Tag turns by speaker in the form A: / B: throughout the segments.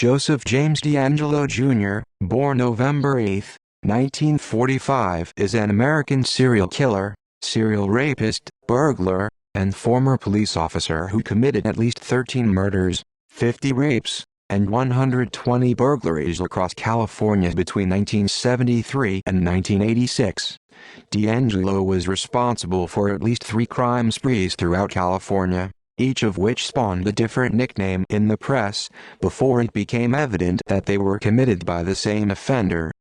A: Joseph James DeAngelo Jr., born November 8, 1945, is an American serial killer, serial rapist, burglar, and former police officer who committed at least 13 murders, 50 rapes, and 120 burglaries across California between 1973 and 1986. DeAngelo was responsible for at least 3 crime sprees throughout California, each of which spawned a different nickname in the press, before it became evident that they were committed by the same offender.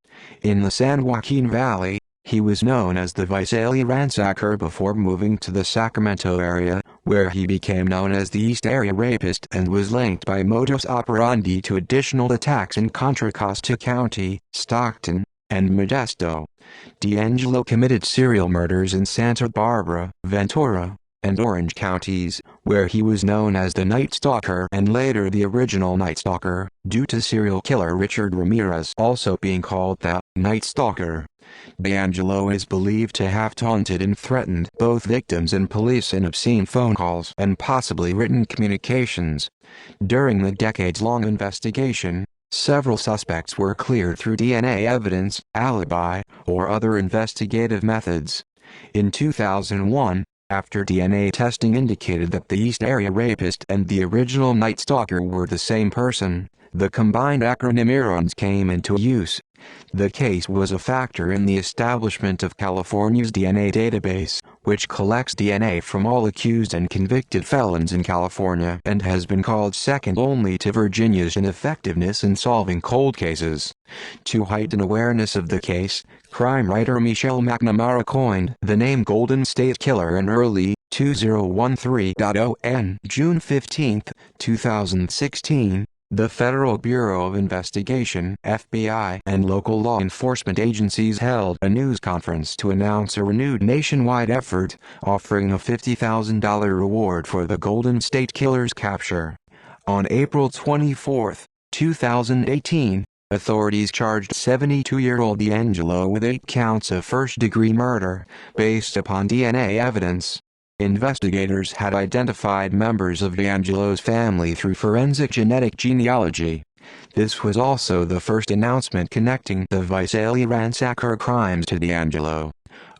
A: In the San Joaquin Valley, he was known as the Visalia Ransacker before moving to the Sacramento area, where he became known as the East Area Rapist and was linked by modus operandi to additional attacks in Contra Costa County, Stockton, and Modesto. DeAngelo committed serial murders in Santa Barbara, Ventura, and Orange counties, where he was known as the Night Stalker and later the original Night Stalker, due to serial killer Richard Ramirez also being called the Night Stalker. DeAngelo is believed to have taunted and threatened both victims and police in obscene phone calls and possibly written communications. During the decades-long investigation, several suspects were cleared through DNA evidence, alibi, or other investigative methods. In 2001, after DNA testing indicated that the East Area Rapist and the original Night Stalker were the same person, the combined acronym ERONS came into use. The case was a factor in the establishment of California's DNA database, which collects DNA from all accused and convicted felons in California and has been called second only to Virginia's ineffectiveness in solving cold cases. To heighten awareness of the case, crime writer Michelle McNamara coined the name Golden State Killer in early 2013. On June 15, 2016, the Federal Bureau of Investigation (FBI) and local law enforcement agencies held a news conference to announce a renewed nationwide effort, offering a $50,000 reward for the Golden State Killer's capture. On April 24, 2018, authorities charged 72-year-old DeAngelo with 8 counts of first-degree murder, based upon DNA evidence. Investigators had identified members of DeAngelo's family through forensic genetic genealogy. This was also the first announcement connecting the Visalia Ransacker crimes to DeAngelo.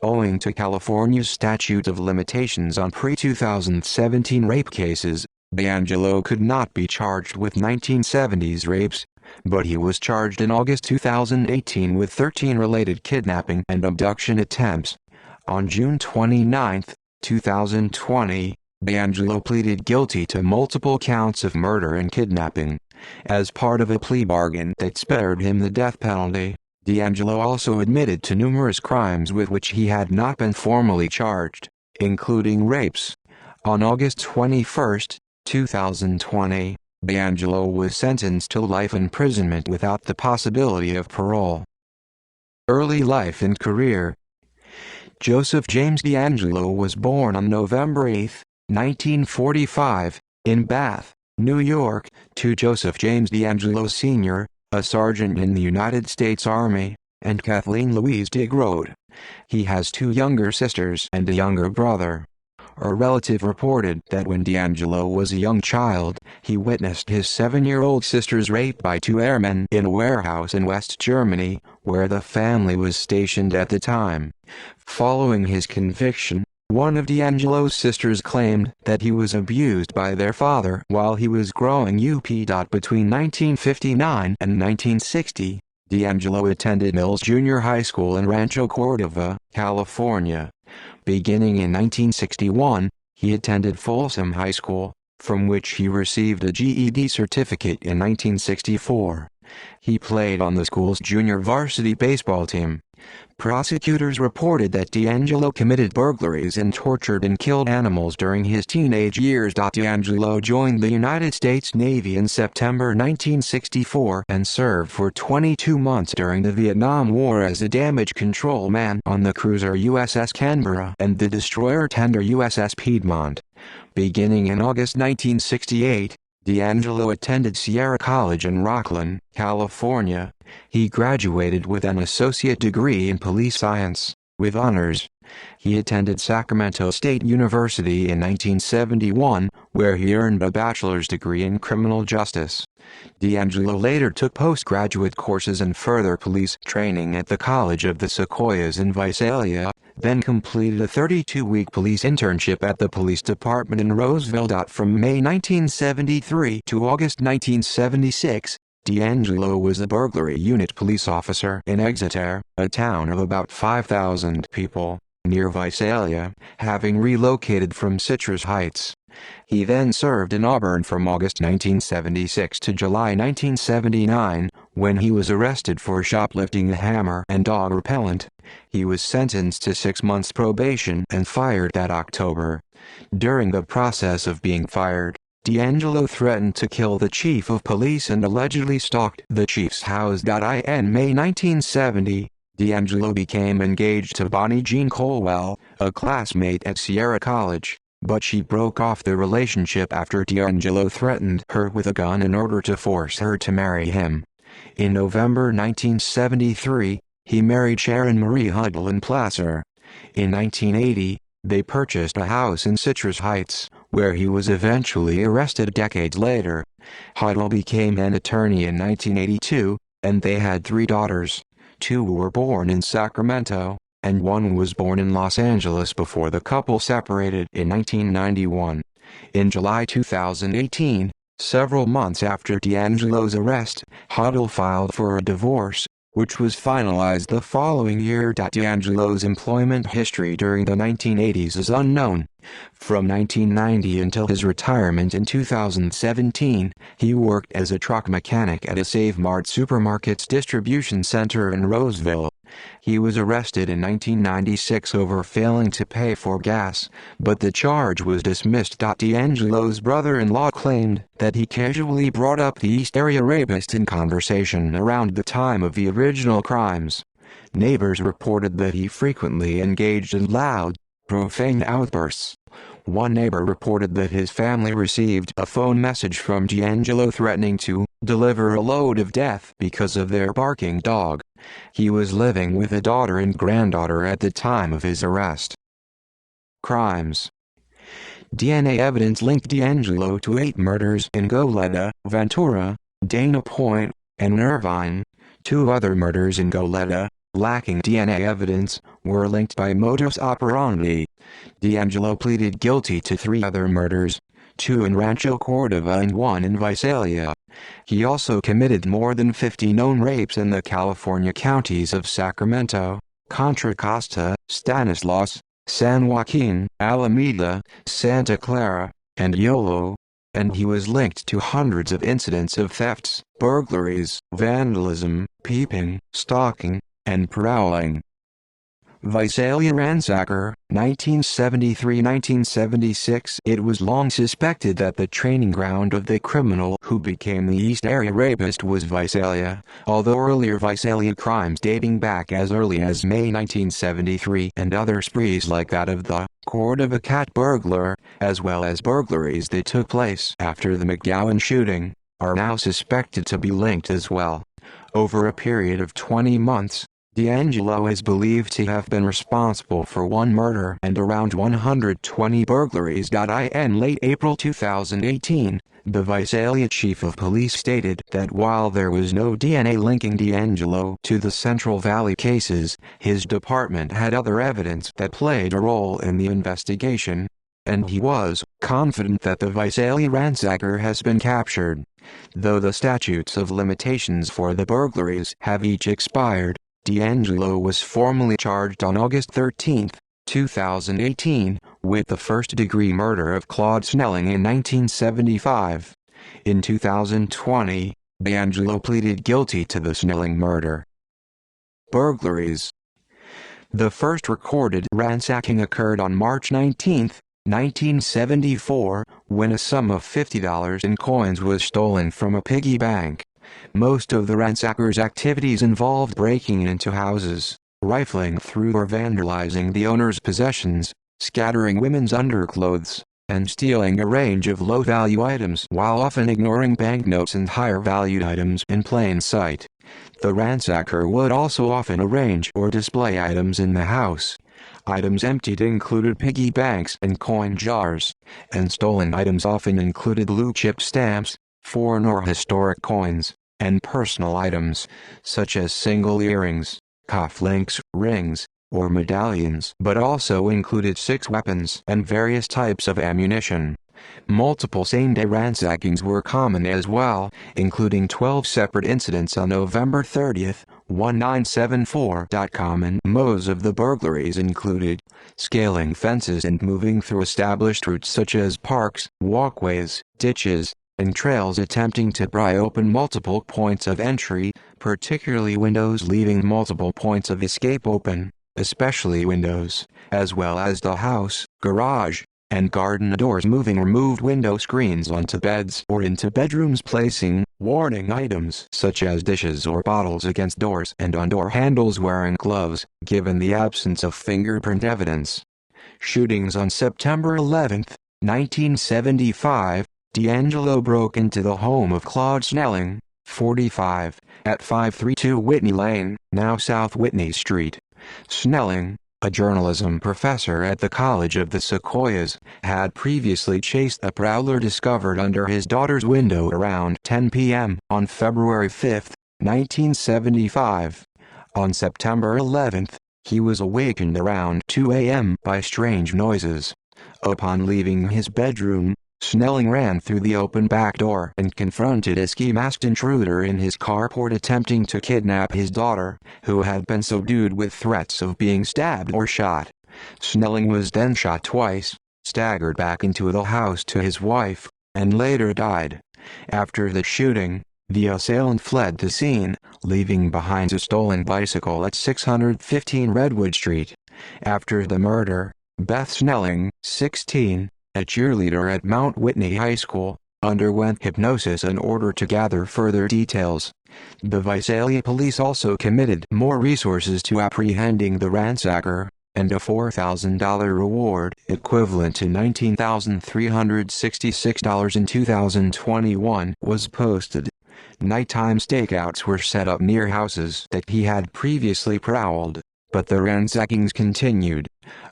A: Owing to California's statute of limitations on pre-2017 rape cases, DeAngelo could not be charged with 1970s rapes, but he was charged in August 2018 with 13 related kidnapping and abduction attempts. On June 29, 2020, DeAngelo pleaded guilty to multiple counts of murder and kidnapping. As part of a plea bargain that spared him the death penalty, DeAngelo also admitted to numerous crimes with which he had not been formally charged, including rapes. On August 21, 2020, DeAngelo was sentenced to life imprisonment without the possibility of parole. Early life and career. Joseph James DeAngelo was born on November 8, 1945, in Bath, New York, to Joseph James DeAngelo Sr., a sergeant in the United States Army, and Kathleen Louise DeGrode. He has 2 younger sisters and a younger brother. A relative reported that when DeAngelo was a young child, he witnessed his 7-year-old sister's rape by 2 airmen in a warehouse in West Germany, where the family was stationed at the time. Following his conviction, one of DeAngelo's sisters claimed that he was abused by their father while he was growing up. Between 1959 and 1960, DeAngelo attended Mills Junior High School in Rancho Cordova, California. Beginning in 1961, he attended Folsom High School, from which he received a GED certificate in 1964. He played on the school's junior varsity baseball team. Prosecutors reported that DeAngelo committed burglaries and tortured and killed animals during his teenage years. DeAngelo joined the United States Navy in September 1964 and served for 22 months during the Vietnam War as a damage control man on the cruiser USS Canberra and the destroyer tender USS Piedmont. Beginning in August 1968, DeAngelo attended Sierra College in Rocklin, California. He graduated with an associate degree in police science, with honors. He attended Sacramento State University in 1971, where he earned a bachelor's degree in criminal justice. DeAngelo later took postgraduate courses and further police training at the College of the Sequoias in Visalia, then completed a 32-week police internship at the police department in Roseville. From May 1973 to August 1976, DeAngelo was a burglary unit police officer in Exeter, a town of about 5,000 people, near Visalia, having relocated from Citrus Heights. He then served in Auburn from August 1976 to July 1979, when he was arrested for shoplifting a hammer and dog repellent. He was sentenced to 6 months probation and fired that October. During the process of being fired, DeAngelo threatened to kill the chief of police and allegedly stalked the chief's house. In May 1970, DeAngelo became engaged to Bonnie Jean Colwell, a classmate at Sierra College, but she broke off the relationship after DeAngelo threatened her with a gun in order to force her to marry him. In November 1973, he married Sharon Marie Huddle in Placer. In 1980, they purchased a house in Citrus Heights, where he was eventually arrested decades later. Huddle became an attorney in 1982, and they had 3 daughters. 2 were born in Sacramento, and 1 was born in Los Angeles before the couple separated in 1991. In July 2018, several months after DeAngelo's arrest, Huddle filed for a divorce, which was finalized the following year. DeAngelo's employment history during the 1980s is unknown. From 1990 until his retirement in 2017, he worked as a truck mechanic at a Save Mart Supermarkets distribution center in Roseville. He was arrested in 1996 over failing to pay for gas, but the charge was dismissed. DeAngelo's brother-in-law claimed that he casually brought up the East Area rapist in conversation around the time of the original crimes. Neighbors reported that he frequently engaged in loud, profane outbursts. One neighbor reported that his family received a phone message from DeAngelo threatening to deliver a load of death because of their barking dog. He was living with a daughter and granddaughter at the time of his arrest. Crimes. DNA evidence linked DeAngelo to 8 murders in Goleta, Ventura, Dana Point, and Irvine. 2 other murders in Goleta, lacking DNA evidence, were linked by modus operandi. DeAngelo pleaded guilty to 3 other murders, 2 in Rancho Cordova and 1 in Visalia. He also committed more than 50 known rapes in the California counties of Sacramento, Contra Costa, Stanislaus, San Joaquin, Alameda, Santa Clara, and Yolo, and he was linked to hundreds of incidents of thefts, burglaries, vandalism, peeping, stalking, and prowling. Visalia ransacker, 1973–1976. It was long suspected that the training ground of the criminal who became the East Area rapist was Visalia, although earlier Visalia crimes dating back as early as May 1973 and other sprees like that of the Cordova cat burglar, as well as burglaries that took place after the McGowan shooting, are now suspected to be linked as well. Over a period of 20 months, DeAngelo is believed to have been responsible for 1 murder and around 120 burglaries. In late April 2018, the Visalia chief of police stated that while there was no DNA linking DeAngelo to the Central Valley cases, his department had other evidence that played a role in the investigation, and he was confident that the Visalia ransacker has been captured. Though the statutes of limitations for the burglaries have each expired, DeAngelo was formally charged on August 13, 2018, with the first-degree murder of Claude Snelling in 1975. In 2020, DeAngelo pleaded guilty to the Snelling murder. Burglaries. The first recorded ransacking occurred on March 19, 1974, when a sum of $50 in coins was stolen from a piggy bank. Most of the ransacker's activities involved breaking into houses, rifling through or vandalizing the owner's possessions, scattering women's underclothes, and stealing a range of low-value items while often ignoring banknotes and higher-valued items in plain sight. The ransacker would also often arrange or display items in the house. Items emptied included piggy banks and coin jars, and stolen items often included blue-chip stamps, foreign or historic coins, and personal items, such as single earrings, cufflinks, rings, or medallions, but also included 6 weapons and various types of ammunition. Multiple same-day ransackings were common as well, including 12 separate incidents on November 30, 1974. Common modes of the burglaries included scaling fences and moving through established routes such as parks, walkways, ditches, and trails, attempting to pry open multiple points of entry, particularly windows, leaving multiple points of escape open, especially windows, as well as the house, garage, and garden doors, moving removed window screens onto beds or into bedrooms, placing warning items such as dishes or bottles against doors and on door handles, wearing gloves, given the absence of fingerprint evidence. Shootings on September 11, 1975, DeAngelo broke into the home of Claude Snelling, 45, at 532 Whitney Lane, now South Whitney Street. Snelling, a journalism professor at the College of the Sequoias, had previously chased a prowler discovered under his daughter's window around 10 p.m. on February 5, 1975. On September 11, he was awakened around 2 a.m. by strange noises. Upon leaving his bedroom, Snelling ran through the open back door and confronted a ski-masked intruder in his carport attempting to kidnap his daughter, who had been subdued with threats of being stabbed or shot. Snelling was then shot twice, staggered back into the house to his wife, and later died. After the shooting, the assailant fled the scene, leaving behind a stolen bicycle at 615 Redwood Street. After the murder, Beth Snelling, 16, a cheerleader at Mount Whitney High School, underwent hypnosis in order to gather further details. The Visalia police also committed more resources to apprehending the ransacker, and a $4,000 reward, equivalent to $19,366 in 2021, was posted. Nighttime stakeouts were set up near houses that he had previously prowled, but the ransackings continued.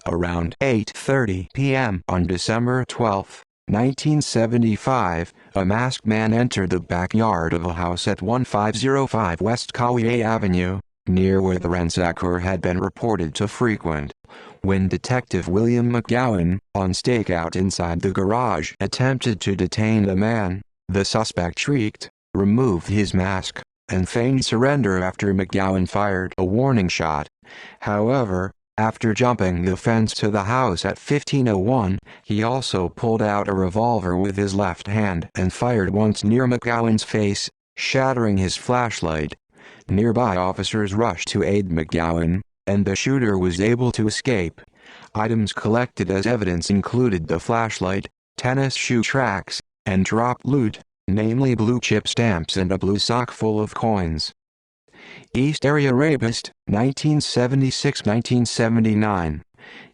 A: Around 8:30 p.m. on December 12, 1975, a masked man entered the backyard of a house at 1505 West Kauai Avenue, near where the ransacker had been reported to frequent. When Detective William McGowan, on stakeout inside the garage, attempted to detain the man, the suspect shrieked, removed his mask, and feigned surrender after McGowan fired a warning shot. However, after jumping the fence to the house at 15:01, he also pulled out a revolver with his left hand and fired once near McGowan's face, shattering his flashlight. Nearby officers rushed to aid McGowan, and the shooter was able to escape. Items collected as evidence included the flashlight, tennis shoe tracks, and dropped loot, namely blue chip stamps and a blue sock full of coins. East Area Rapist, 1976-1979.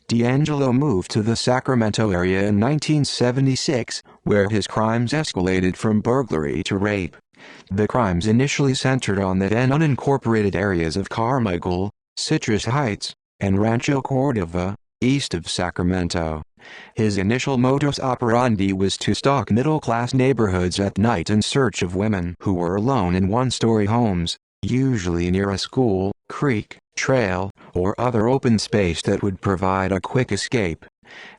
A: DeAngelo moved to the Sacramento area in 1976, where his crimes escalated from burglary to rape. The crimes initially centered on the then unincorporated areas of Carmichael, Citrus Heights, and Rancho Cordova, east of Sacramento. His initial modus operandi was to stalk middle-class neighborhoods at night in search of women who were alone in one-story homes, usually near a school, creek, trail, or other open space that would provide a quick escape.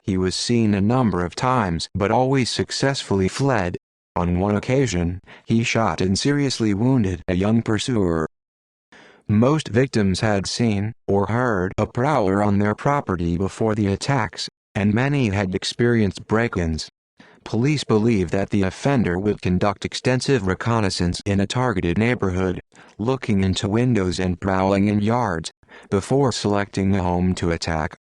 A: He was seen a number of times but always successfully fled. On one occasion, he shot and seriously wounded a young pursuer. Most victims had seen or heard a prowler on their property before the attacks, and many had experienced break-ins. Police believe that the offender would conduct extensive reconnaissance in a targeted neighborhood, looking into windows and prowling in yards, before selecting a home to attack.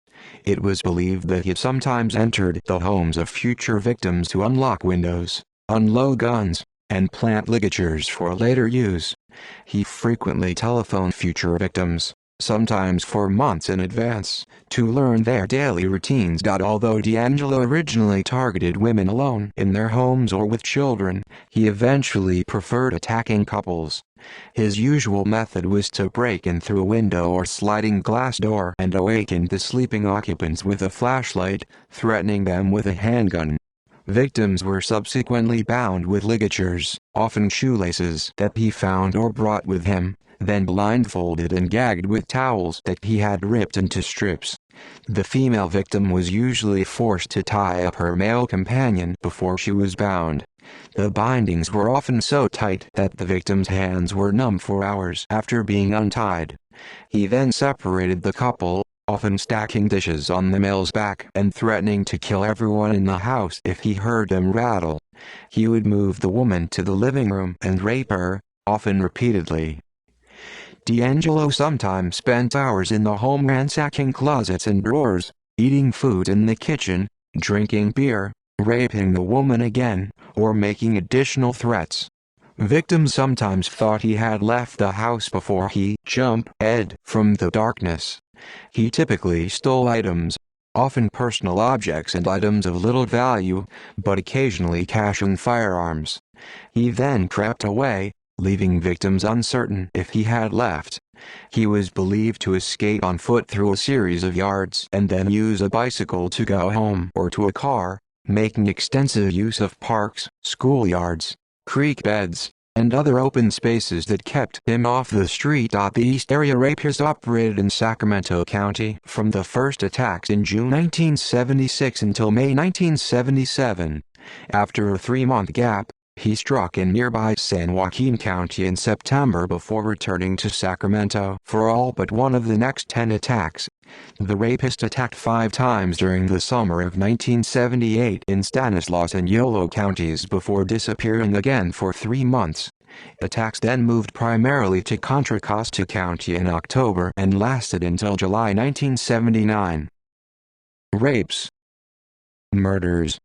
A: It was believed that he sometimes entered the homes of future victims to unlock windows, unload guns, and plant ligatures for later use. He frequently telephoned future victims, sometimes for months in advance, to learn their daily routines. Although DeAngelo originally targeted women alone in their homes or with children, he eventually preferred attacking couples. His usual method was to break in through a window or sliding glass door and awaken the sleeping occupants with a flashlight, threatening them with a handgun. Victims were subsequently bound with ligatures, often shoelaces that he found or brought with him, then blindfolded and gagged with towels that he had ripped into strips. The female victim was usually forced to tie up her male companion before she was bound. The bindings were often so tight that the victim's hands were numb for hours after being untied. He then separated the couple, often stacking dishes on the male's back and threatening to kill everyone in the house if he heard them rattle. He would move the woman to the living room and rape her, often repeatedly. DeAngelo sometimes spent hours in the home ransacking closets and drawers, eating food in the kitchen, drinking beer, raping the woman again, or making additional threats. Victims sometimes thought he had left the house before he jumped from the darkness. He typically stole items, often personal objects and items of little value, but occasionally cash and firearms. He then crept away, leaving victims uncertain if he had left. He was believed to escape on foot through a series of yards and then use a bicycle to go home or to a car, making extensive use of parks, schoolyards, creek beds, and other open spaces that kept him off the street. The East Area Rapists operated in Sacramento County from the first attacks in June 1976 until May 1977. After a 3-month gap, he struck in nearby San Joaquin County in September before returning to Sacramento for all but one of the next 10 attacks. The rapist attacked 5 times during the summer of 1978 in Stanislaus and Yolo counties before disappearing again for 3 months. Attacks then moved primarily to Contra Costa County in October and lasted until July 1979. Rapes. Murders.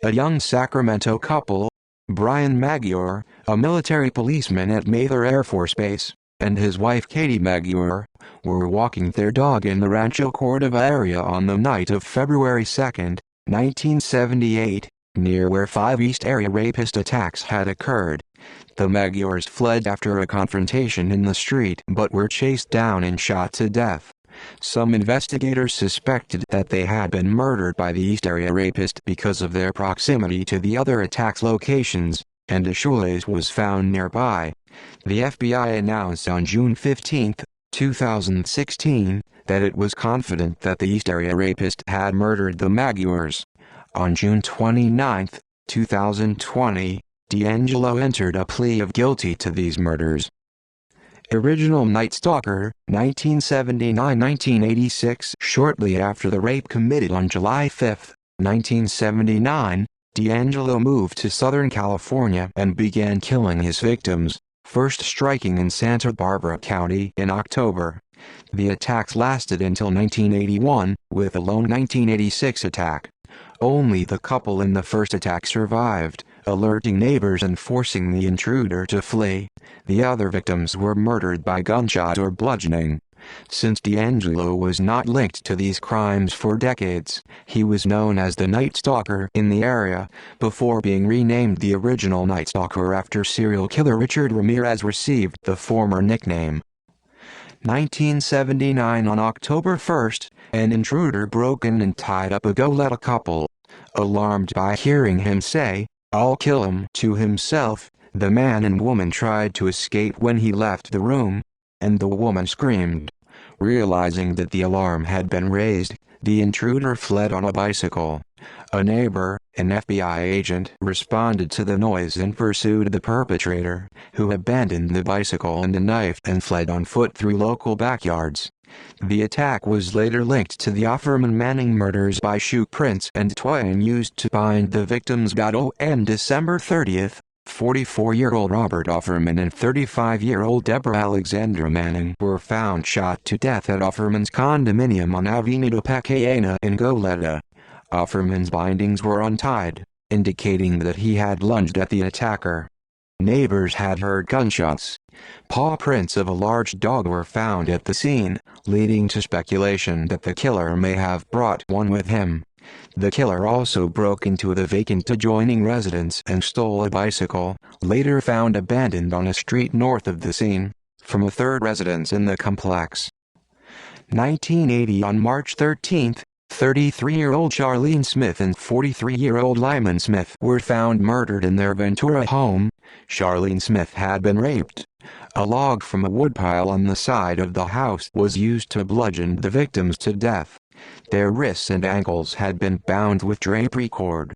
A: A young Sacramento couple, Brian Magyar, a military policeman at Mather Air Force Base, and his wife Katie Magyar, were walking their dog in the Rancho Cordova area on the night of February 2, 1978, near where 5 East Area rapist attacks had occurred. The Magyars fled after a confrontation in the street but were chased down and shot to death. Some investigators suspected that they had been murdered by the East Area rapist because of their proximity to the other attacks locations, and a shoelace was found nearby. The FBI announced on June 15, 2016, that it was confident that the East Area rapist had murdered the Magyars. On June 29, 2020, DeAngelo entered a plea of guilty to these murders. Original Night Stalker, 1979–1986. Shortly after the rape committed on July 5, 1979, DeAngelo moved to Southern California and began killing his victims, first striking in Santa Barbara County in October. The attacks lasted until 1981, with a lone 1986 attack. Only the couple in the first attack survived, alerting neighbors and forcing the intruder to flee. The other victims were murdered by gunshot or bludgeoning. Since DeAngelo was not linked to these crimes for decades, he was known as the Night Stalker in the area, before being renamed the original Night Stalker after serial killer Richard Ramirez received the former nickname. 1979. On October 1, an intruder broke in and tied up a Goleta couple. Alarmed by hearing him say, "I'll kill him," to himself, the man and woman tried to escape when he left the room, and the woman screamed. Realizing that the alarm had been raised, the intruder fled on a bicycle. A neighbor, an FBI agent, responded to the noise and pursued the perpetrator, who abandoned the bicycle and a knife and fled on foot through local backyards. The attack was later linked to the Offerman Manning murders by shoe prints and twine used to bind the victims. On December 30, 44-year-old Robert Offerman and 35-year-old Deborah Alexandra Manning were found shot to death at Offerman's condominium on Avenida Pacayena in Goleta. Offerman's bindings were untied, indicating that he had lunged at the attacker. Neighbors had heard gunshots. Paw prints of a large dog were found at the scene, leading to speculation that the killer may have brought one with him. The killer also broke into the vacant adjoining residence and stole a bicycle, later found abandoned on a street north of the scene, from a third residence in the complex. 1980. On March 13, 33-year-old Charlene Smith and 43-year-old Lyman Smith were found murdered in their Ventura home. Charlene Smith had been raped. A log from a woodpile on the side of the house was used to bludgeon the victims to death. Their wrists and ankles had been bound with drapery cord.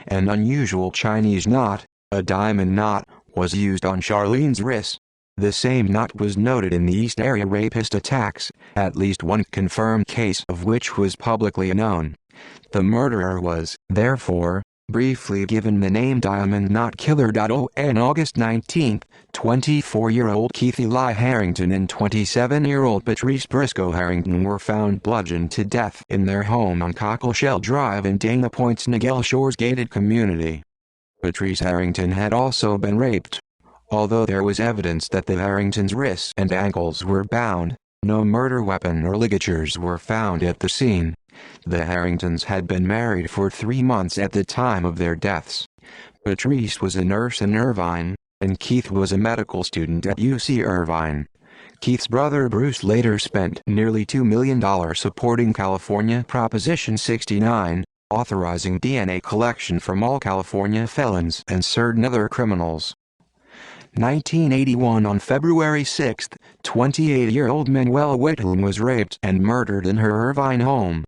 A: An unusual Chinese knot, a diamond knot, was used on Charlene's wrists. The same knot was noted in the East Area Rapist attacks, at least one confirmed case of which was publicly known. The murderer was, therefore, briefly given the name Diamond Knot Killer. On August 19, 24-year-old Keith Eli Harrington and 27-year-old Patrice Briscoe Harrington were found bludgeoned to death in their home on Cockleshell Drive in Dana Point's Nagel Shores gated community. Patrice Harrington had also been raped. Although there was evidence that the Harringtons' wrists and ankles were bound, no murder weapon or ligatures were found at the scene. The Harringtons had been married for 3 months at the time of their deaths. Patrice was a nurse in Irvine, and Keith was a medical student at UC Irvine. Keith's brother Bruce later spent nearly $2 million supporting California Proposition 69, authorizing DNA collection from all California felons and certain other criminals. 1981. On February 6, 28-year-old Manuela Whithoon was raped and murdered in her Irvine home.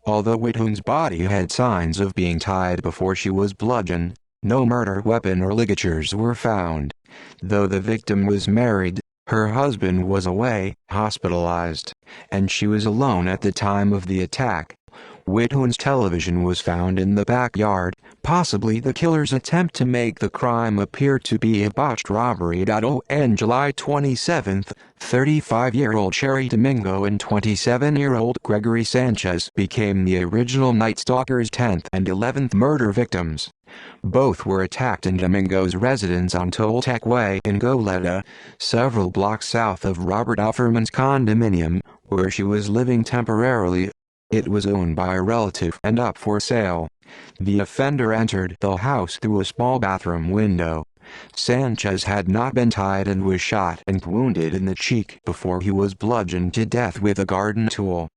A: Although Whithoon's body had signs of being tied before she was bludgeoned, no murder weapon or ligatures were found. Though the victim was married, her husband was away, hospitalized, and she was alone at the time of the attack. Whithoon's television was found in the backyard, possibly the killer's attempt to make the crime appear to be a botched robbery. On July 27, 35-year-old Sherry Domingo and 27-year-old Gregory Sanchez became the original Night Stalker's 10th and 11th murder victims. Both were attacked in Domingo's residence on Toltec Way in Goleta, several blocks south of Robert Offerman's condominium, where she was living temporarily. It was owned by a relative and up for sale. The offender entered the house through a small bathroom window. Sanchez had not been tied and was shot and wounded in the cheek before he was bludgeoned to death with a garden tool.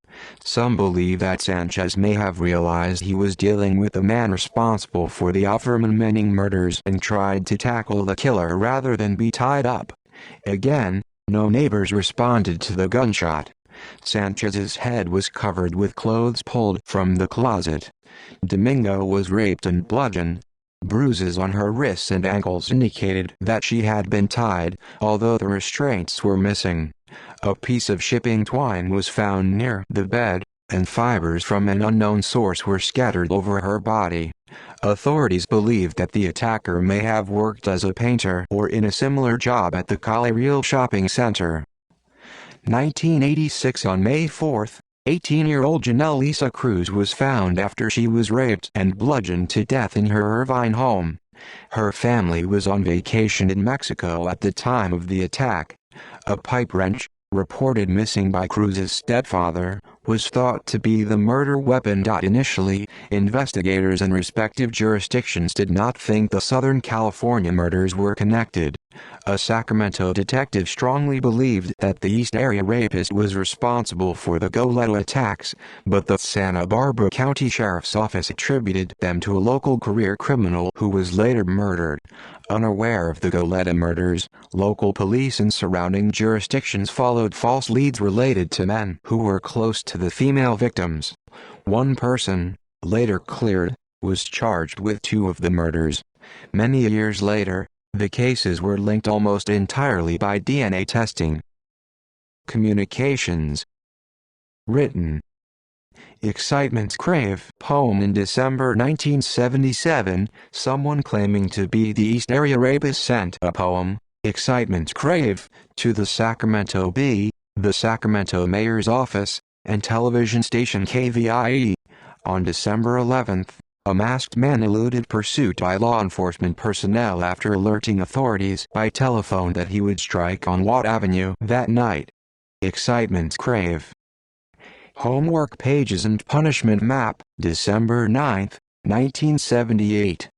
A: Some believe that Sanchez may have realized he was dealing with the man responsible for the Offerman Manning murders and tried to tackle the killer rather than be tied up. Again, no neighbors responded to the gunshot. Sanchez's head was covered with clothes pulled from the closet. Domingo was raped and bludgeoned. Bruises on her wrists and ankles indicated that she had been tied, although the restraints were missing. A piece of shipping twine was found near the bed, and fibers from an unknown source were scattered over her body. Authorities believe that the attacker may have worked as a painter or in a similar job at the Collier shopping center. 1986. On May 4, 18-year-old Janelle Lisa Cruz was found after she was raped and bludgeoned to death in her Irvine home. Her family was on vacation in Mexico at the time of the attack. A pipe wrench, reported missing by Cruz's stepfather, was thought to be the murder weapon. Initially, investigators in respective jurisdictions did not think the Southern California murders were connected. A Sacramento detective strongly believed that the East Area Rapist was responsible for the Goleta attacks, but the Santa Barbara County Sheriff's Office attributed them to a local career criminal who was later murdered. Unaware of the Goleta murders, local police in surrounding jurisdictions followed false leads related to men who were close to the female victims. One person, later cleared, was charged with 2 of the murders. Many years later, the cases were linked almost entirely by DNA testing. Communications. Written. Excitement Crave poem. In December 1977, someone claiming to be the East Area Rapist sent a poem, Excitement Crave, to the Sacramento Bee, the Sacramento mayor's office, and television station KVIE. On December 11, A masked man eluded pursuit by law enforcement personnel after alerting authorities by telephone that he would strike on Watt Avenue that night. Excitement crave. Homework pages and punishment map, December 9, 1978.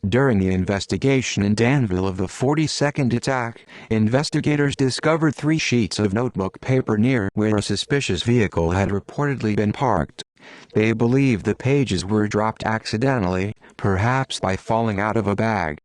A: During the investigation in Danville of the 42nd attack, investigators discovered 3 sheets of notebook paper near where a suspicious vehicle had reportedly been parked. They believe the pages were dropped accidentally, perhaps by falling out of a bag.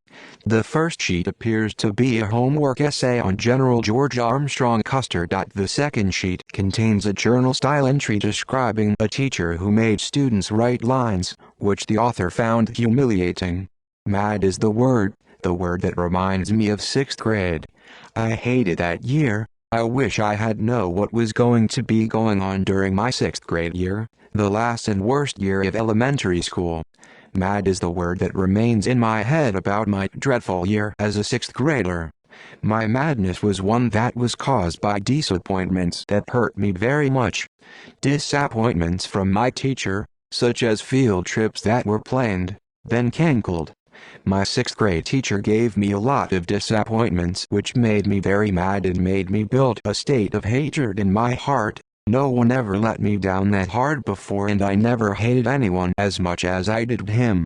A: The first sheet appears to be a homework essay on General George Armstrong Custer. The second sheet contains a journal-style entry describing a teacher who made students write lines, which the author found humiliating. Mad is the word that reminds me of 6th grade. I hated that year. I wish I had known what was going to be going on during my 6th grade year, the last and worst year of elementary school. Mad is the word that remains in my head about my dreadful year as a 6th grader. My madness was one that was caused by disappointments that hurt me very much. Disappointments from my teacher, such as field trips that were planned, then canceled. My 6th grade teacher gave me a lot of disappointments which made me very mad and made me build a state of hatred in my heart. No one ever let me down that hard before, and I never hated anyone as much as I did him.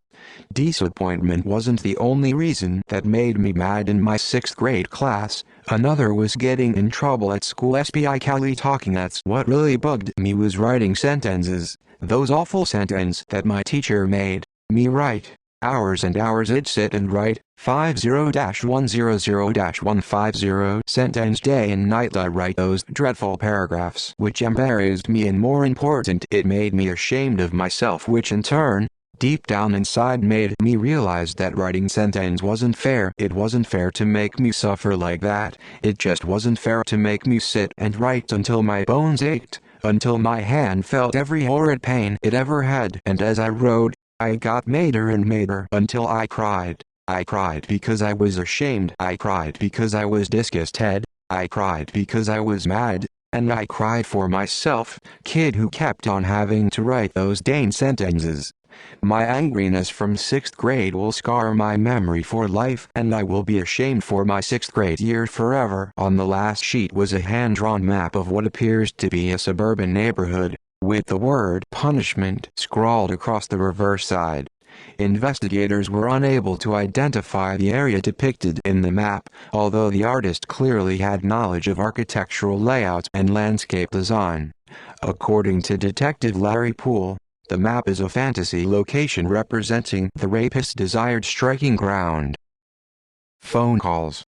A: Disappointment wasn't the only reason that made me mad in my 6th grade class. Another was getting in trouble at school. SPI Cali talking. That's what really bugged me, was writing sentences, those awful sentences that my teacher made me write. Hours and hours I'd sit and write 50-100-150 sentence day and night. I write those dreadful paragraphs which embarrassed me, and more important, it made me ashamed of myself, which in turn, deep down inside, made me realize that writing sentence wasn't fair. It wasn't fair to make me suffer like that. It just wasn't fair to make me sit and write until my bones ached, until my hand felt every horrid pain it ever had. And as I wrote, I got madder and madder until I cried. I cried because I was ashamed. I cried because I was disgusted. I cried because I was mad. And I cried for myself, kid who kept on having to write those dang sentences. My angriness from 6th grade will scar my memory for life, and I will be ashamed for my 6th grade year forever. On the last sheet was a hand-drawn map of what appears to be a suburban neighborhood, with the word punishment scrawled across the reverse side. Investigators were unable to identify the area depicted in the map, although the artist clearly had knowledge of architectural layout and landscape design. According to Detective Larry Poole, the map is a fantasy location representing the rapist's desired striking ground. Phone calls.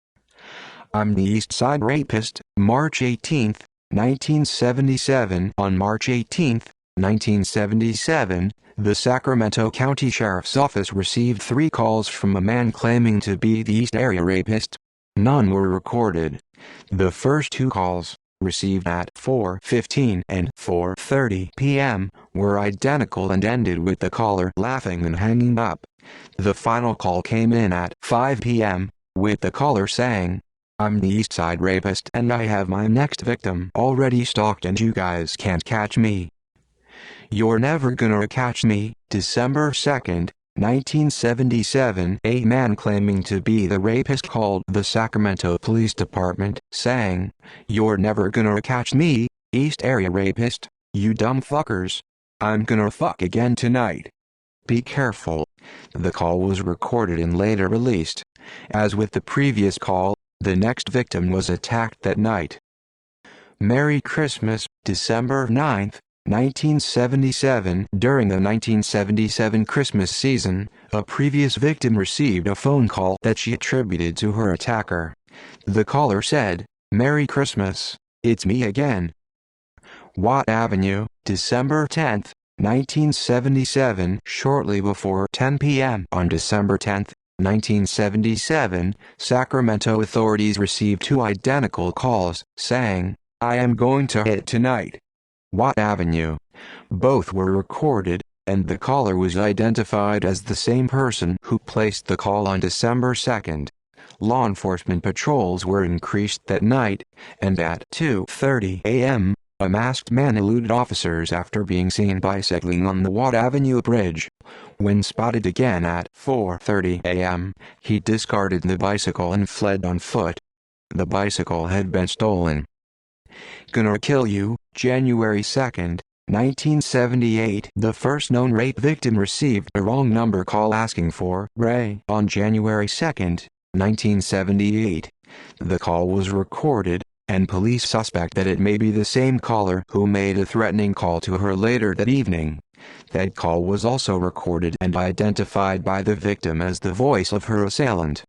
A: I'm the East Side Rapist, March 18, 1977. On March 18, 1977, the Sacramento County Sheriff's Office received 3 calls from a man claiming to be the East Area Rapist. None were recorded. The first 2 calls, received at 4:15 and 4:30 p.m., were identical and ended with the caller laughing and hanging up. The final call came in at 5 p.m., with the caller saying, "I'm the East Side Rapist and I have my next victim already stalked and you guys can't catch me. You're never gonna catch me." December 2, 1977, a man claiming to be the rapist called the Sacramento Police Department, saying, "You're never gonna catch me, East Area Rapist, you dumb fuckers. I'm gonna fuck again tonight. Be careful." The call was recorded and later released. As with the previous call, the next victim was attacked that night. Merry Christmas, December 9, 1977. During the 1977 Christmas season, a previous victim received a phone call that she attributed to her attacker. The caller said, "Merry Christmas, it's me again." Watt Avenue, December 10, 1977. Shortly before 10 p.m. on December 10, 1977, Sacramento authorities received 2 identical calls, saying, "I am going to hit tonight." Watt Avenue. Both were recorded, and the caller was identified as the same person who placed the call on December 2. Law enforcement patrols were increased that night, and at 2:30 a.m., a masked man eluded officers after being seen bicycling on the Watt Avenue bridge. When spotted again at 4:30 a.m., he discarded the bicycle and fled on foot. The bicycle had been stolen. Gonna kill you, January 2nd, 1978. The first known rape victim received a wrong number call asking for Ray on January 2nd, 1978. The call was recorded, and police suspect that it may be the same caller who made a threatening call to her later that evening. That call was also recorded and identified by the victim as the voice of her assailant.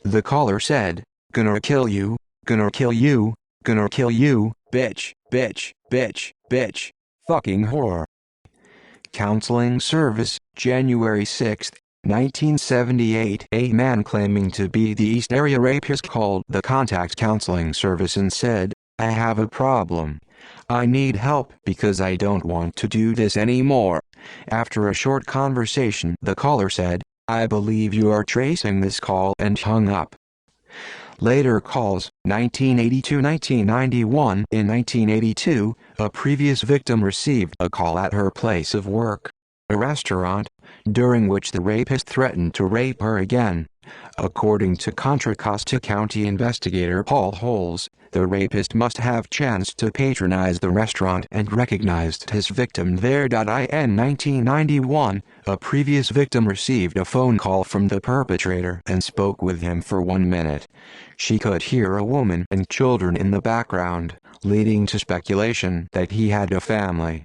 A: The caller said, "Gonna kill you, gonna kill you, gonna kill you, bitch, bitch, bitch, bitch, fucking whore." Counseling service, January 6, 1978. A man claiming to be the East Area rapist called the contact counseling service and said, "I have a problem. I need help because I don't want to do this anymore." After a short conversation, the caller said, "I believe you are tracing this call," and hung up. Later calls, 1982-1991. In 1982, a previous victim received a call at her place of work, a restaurant, during which the rapist threatened to rape her again. According to Contra Costa County investigator Paul Holes, the rapist must have chanced to patronize the restaurant and recognized his victim there. In 1991, a previous victim received a phone call from the perpetrator and spoke with him for 1 minute. She could hear a woman and children in the background, leading to speculation that he had a family.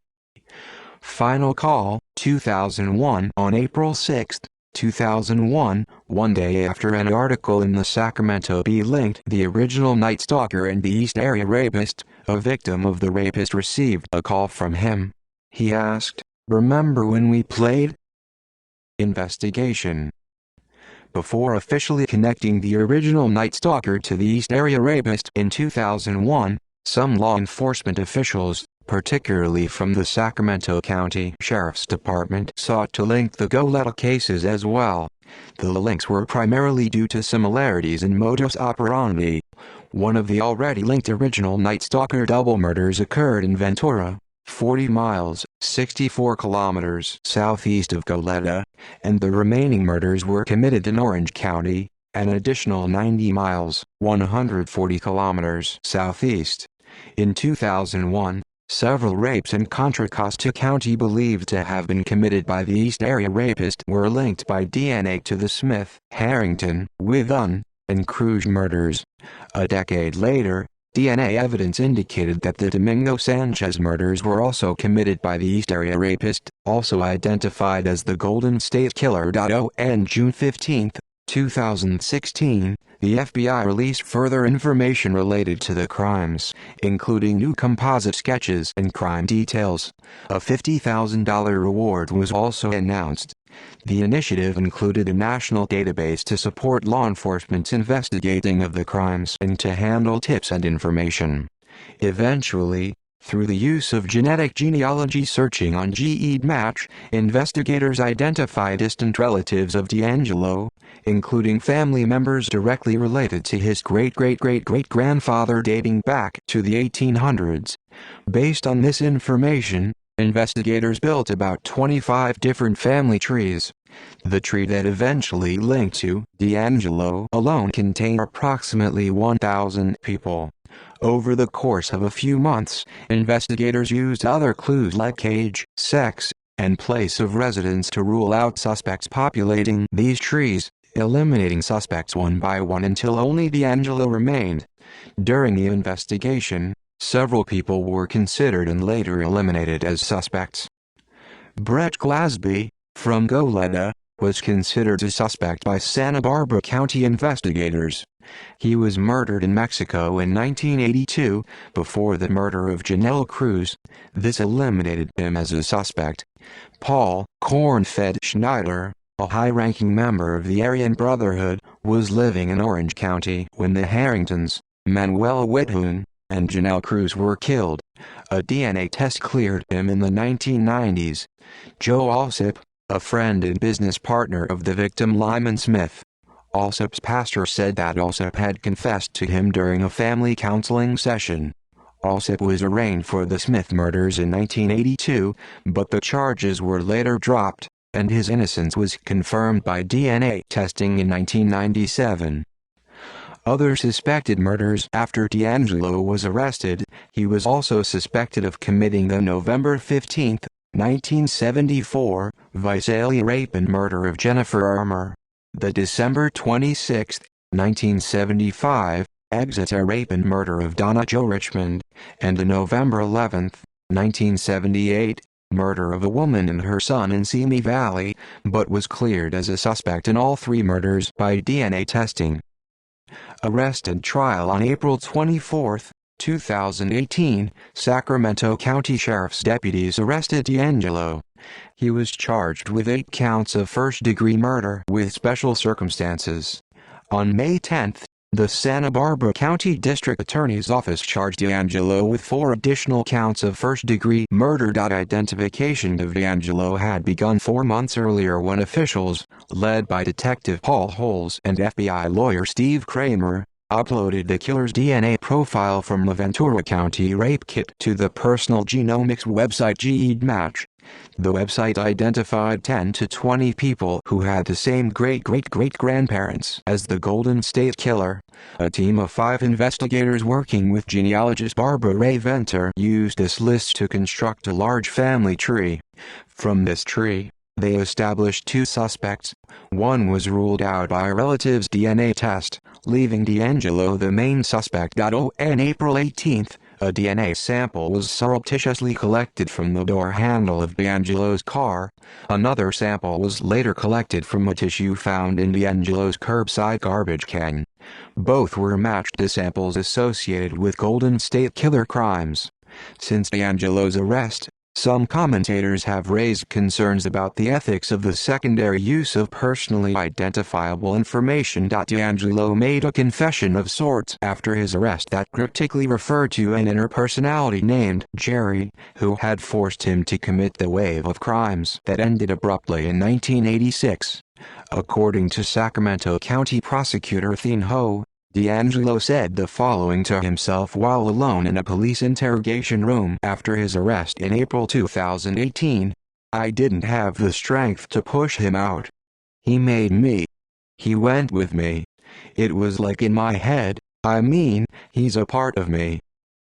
A: Final call, 2001. On April 6, 2001, one day after an article in the Sacramento Bee linked the original Night Stalker and the East Area rapist, a victim of the rapist received a call from him. He asked, "Remember when we played?" Investigation. Before officially connecting the original Night Stalker to the East Area rapist in 2001, some law enforcement officials, particularly from the Sacramento County Sheriff's Department, sought to link the Goleta cases as well. The links were primarily due to similarities in modus operandi. One of the already linked original Night Stalker double murders occurred in Ventura, 40 miles, 64 kilometers southeast of Goleta, and the remaining murders were committed in Orange County, an additional 90 miles, 140 kilometers southeast. In 2001, several rapes in Contra Costa County believed to have been committed by the East Area rapist were linked by DNA to the Smith, Harrington, Withun, and Cruz murders. A decade later, DNA evidence indicated that the Domingo Sanchez murders were also committed by the East Area rapist, also identified as the Golden State Killer. On June 15, 2016, the FBI released further information related to the crimes, including new composite sketches and crime details. A $50,000 reward was also announced. The initiative included a national database to support law enforcement's investigating of the crimes and to handle tips and information. Eventually, through the use of genetic genealogy searching on GEDmatch, investigators identify distant relatives of DeAngelo, including family members directly related to his great-great-great-great-grandfather dating back to the 1800s. Based on this information, investigators built about 25 different family trees. The tree that eventually linked to DeAngelo alone contained approximately 1,000 people. Over the course of a few months, investigators used other clues like age, sex, and place of residence to rule out suspects populating these trees, eliminating suspects one by one until only DeAngelo remained. During the investigation, several people were considered and later eliminated as suspects. Brett Glasby, from Goleta, was considered a suspect by Santa Barbara County investigators. He was murdered in Mexico in 1982, before the murder of Janelle Cruz. This eliminated him as a suspect. Paul "Corn-Fed" Schneider, a high-ranking member of the Aryan Brotherhood, was living in Orange County when the Harringtons, Manuel Withun, and Janelle Cruz were killed. A DNA test cleared him in the 1990s. Joe Alsop, a friend and business partner of the victim Lyman Smith. Alsop's pastor said that Alsop had confessed to him during a family counseling session. Alsop was arraigned for the Smith murders in 1982, but the charges were later dropped. and his innocence was confirmed by DNA testing in 1997. Other suspected murders. After DeAngelo was arrested, he was also suspected of committing the November 15, 1974, Visalia rape and murder of Jennifer Armour, the December 26, 1975, Exeter rape and murder of Donna Jo Richmond, and the November 11, 1978, murder of a woman and her son in Simi Valley, but was cleared as a suspect in all three murders by DNA testing. Arrest and trial. On April 24, 2018, Sacramento County Sheriff's deputies arrested DeAngelo. He was charged with 8 counts of first-degree murder with special circumstances. On May 10, the Santa Barbara County District Attorney's Office charged DeAngelo with 4 additional counts of first-degree murder. Identification of DeAngelo had begun 4 months earlier when officials, led by Detective Paul Holes and FBI lawyer Steve Kramer, uploaded the killer's DNA profile from the Ventura County rape kit to the personal genomics website GEDmatch. The website identified 10 to 20 people who had the same great-great-great-grandparents as the Golden State Killer. A team of 5 investigators working with genealogist Barbara Ray Venter used this list to construct a large family tree. From this tree, they established 2 suspects. One was ruled out by a relative's DNA test, leaving DeAngelo the main suspect. On April 18, a DNA sample was surreptitiously collected from the door handle of DeAngelo's car. Another sample was later collected from a tissue found in DeAngelo's curbside garbage can. Both were matched to samples associated with Golden State Killer crimes. Since DeAngelo's arrest, some commentators have raised concerns about the ethics of the secondary use of personally identifiable information. DeAngelo made a confession of sorts after his arrest that cryptically referred to an inner personality named Jerry, who had forced him to commit the wave of crimes that ended abruptly in 1986. According to Sacramento County Prosecutor Thien Ho, DeAngelo said the following to himself while alone in a police interrogation room after his arrest in April 2018. "I didn't have the strength to push him out. He made me. He went with me. It was like in my head, I mean, he's a part of me.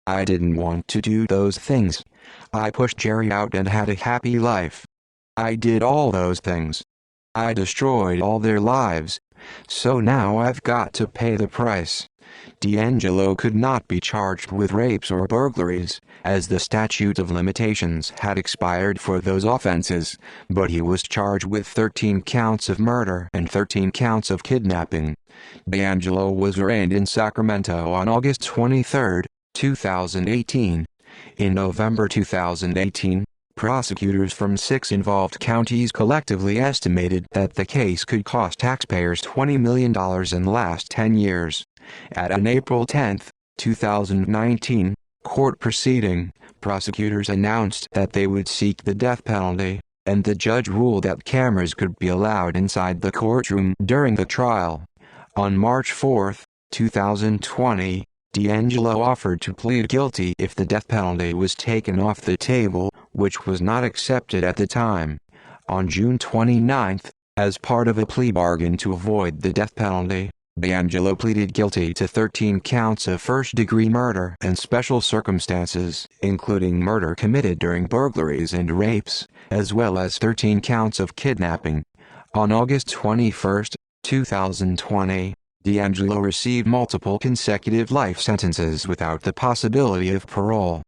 A: I didn't want to do those things. I pushed Jerry out and had a happy life. I did all those things. I destroyed all their lives. So now I've got to pay the price." DeAngelo could not be charged with rapes or burglaries, as the statute of limitations had expired for those offenses, but he was charged with 13 counts of murder and 13 counts of kidnapping. DeAngelo was arraigned in Sacramento on August 23, 2018. In November 2018, prosecutors from 6 involved counties collectively estimated that the case could cost taxpayers $20 million and last 10 years. At an April 10, 2019, court proceeding, prosecutors announced that they would seek the death penalty, and the judge ruled that cameras could be allowed inside the courtroom during the trial. On March 4, 2020, DeAngelo offered to plead guilty if the death penalty was taken off the table, which was not accepted at the time. On June 29, as part of a plea bargain to avoid the death penalty, DeAngelo pleaded guilty to 13 counts of first-degree murder and special circumstances, including murder committed during burglaries and rapes, as well as 13 counts of kidnapping. On August 21, 2020, DeAngelo received multiple consecutive life sentences without the possibility of parole.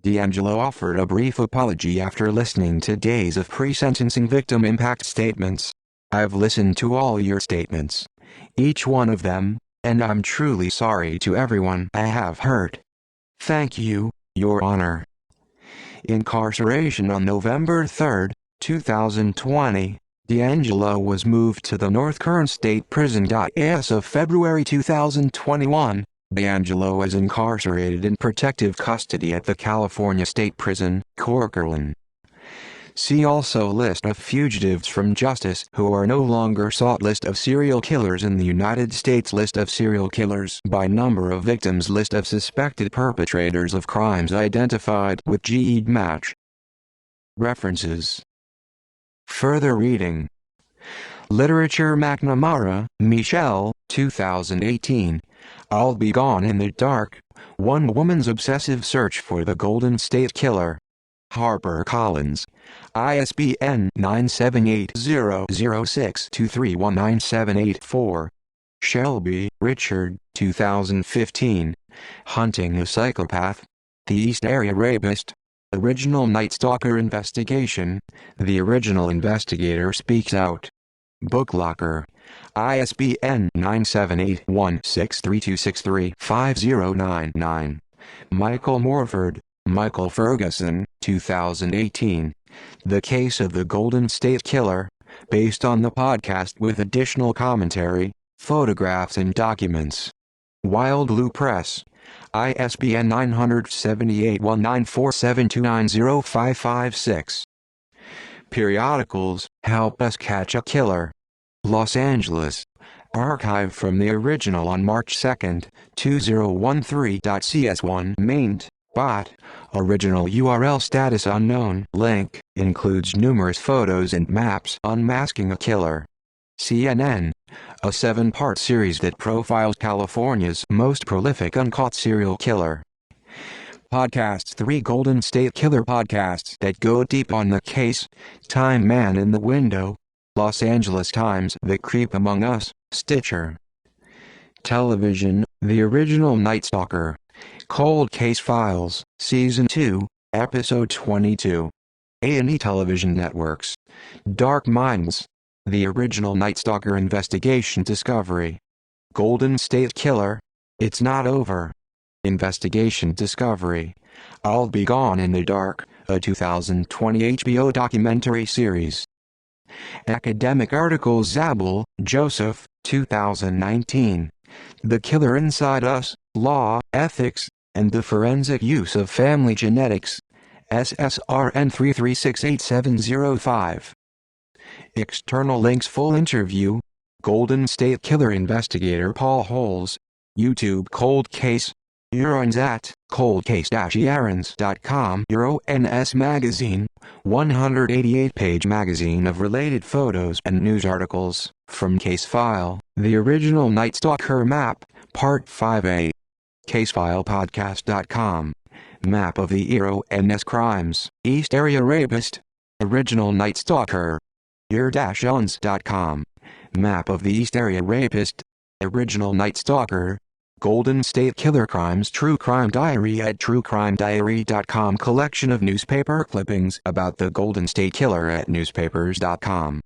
A: DeAngelo offered a brief apology after listening to days of pre-sentencing victim impact statements. "I've listened to all your statements, each one of them, and I'm truly sorry to everyone I have hurt. Thank you, Your Honor." Incarceration. On November 3, 2020, DeAngelo was moved to the North Kern State Prison. As of February 2021, DeAngelo is incarcerated in protective custody at the California State Prison, Corcoran. See also List of fugitives from justice who are no longer sought. List of serial killers in the United States. List of serial killers by number of victims. List of suspected perpetrators of crimes identified with GEDmatch. References Further reading. Literature. McNamara, Michelle, 2018. I'll Be Gone in the Dark, One Woman's Obsessive Search for the Golden State Killer. HarperCollins. ISBN 978-006-2319784. Shelby, Richard, 2015. Hunting a Psychopath. The East Area Rapist. Original Night Stalker Investigation. The original investigator speaks out. Booklocker. ISBN 978-163263-5099. Michael Morford, Michael Ferguson, 2018. The Case of the Golden State Killer, based on the podcast with additional commentary, photographs and documents. Wild Blue Press. ISBN 978-1947290556. Periodicals, Help Us Catch a Killer. Los Angeles. Archive from the original on March 2, 2013.cs1 maint. Bot. Original URL status unknown. Link includes numerous photos and maps unmasking a killer. CNN. A 7-part series that profiles California's most prolific uncaught serial killer. Podcasts. 3 Golden State Killer podcasts that go deep on the case. Time Man in the Window. Los Angeles Times. The Creep Among Us. Stitcher. Television. The Original Night Stalker. Cold Case Files, Season 2, Episode 22. A&E Television Networks. Dark Minds. The Original Night Stalker Investigation Discovery. Golden State Killer. It's Not Over. Investigation Discovery. I'll Be Gone in the Dark, a 2020 HBO documentary series. Academic articles. Zabel, Joseph, 2019. The Killer Inside Us, Law, Ethics, and the Forensic Use of Family Genetics. SSRN 3368705. External links. Full interview. Golden State Killer investigator Paul Holes. YouTube. Cold Case. Eurons at coldcase-errands.com. Eurons Magazine, 188-page magazine of related photos and news articles, from Case File, The Original Night Stalker Map, Part 5A. CaseFilePodcast.com. Map of the Eurons Crimes, East Area Rapist. Original Night Stalker. Ear-ons.com. Map of the East Area Rapist. Original Night Stalker. Golden State Killer Crimes. True Crime Diary at truecrimediary.com. Collection of newspaper clippings about the Golden State Killer at newspapers.com.